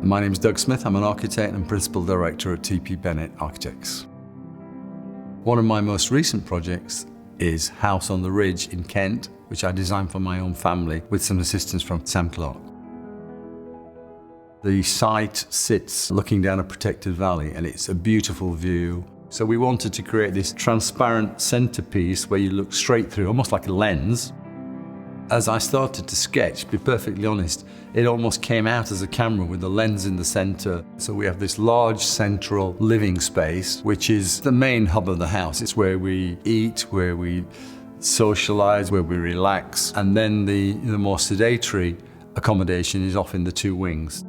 My name is Doug Smith. I'm an architect and principal director at TP Bennett Architects. One of my most recent projects is Haus on the Ridge in Kent, which I designed for my own family with some assistance from Sam Clarke. The site sits looking down a protected valley and it's a beautiful view. So we wanted to create this transparent centrepiece where you look straight through, almost like a lens. As I started to sketch, to be perfectly honest, it almost came out as a camera with the lens in the center. So we have this large central living space, which is the main hub of the house. It's where we eat, where we socialize, where we relax. And then the more sedentary accommodation is off in the two wings.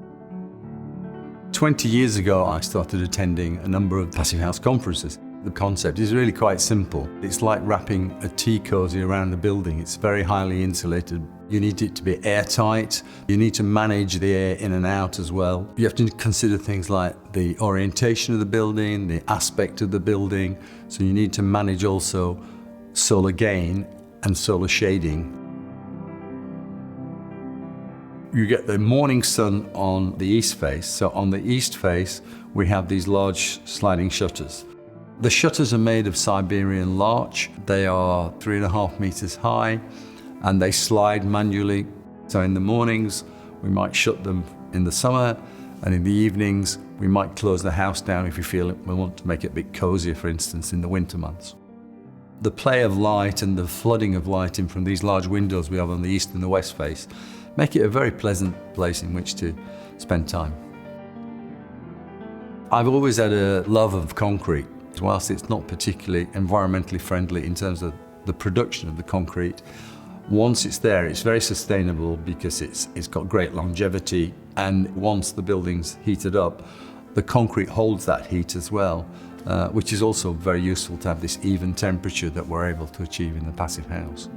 20 years ago, I started attending a number of Passivhaus conferences. The concept is really quite simple. It's like wrapping a tea cozy around a building. It's very highly insulated. You need it to be airtight. You need to manage the air in and out as well. You have to consider things like the orientation of the building, the aspect of the building. So you need to manage also solar gain and solar shading. You get the morning sun on the east face. So on the east face, we have these large sliding shutters. The shutters are made of Siberian larch. They are 3.5 meters high and they slide manually. So in the mornings, we might shut them in the summer, and in the evenings, we might close the house down if we feel we want to make it a bit cozier, for instance, in the winter months. The play of light and the flooding of light in from these large windows we have on the east and the west face make it a very pleasant place in which to spend time. I've always had a love of concrete. Whilst it's not particularly environmentally friendly in terms of the production of the concrete, once it's there, it's very sustainable because it's got great longevity, and once the building's heated up, the concrete holds that heat as well, which is also very useful to have this even temperature that we're able to achieve in the Passivhaus.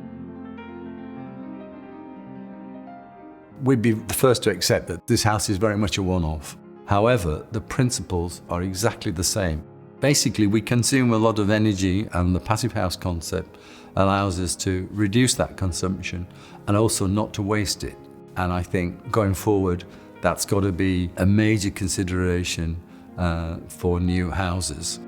We'd be the first to accept that this house is very much a one-off. However, the principles are exactly the same. Basically, we consume a lot of energy, and the Passivhaus concept allows us to reduce that consumption and also not to waste it. And I think going forward, that's got to be a major consideration for new houses.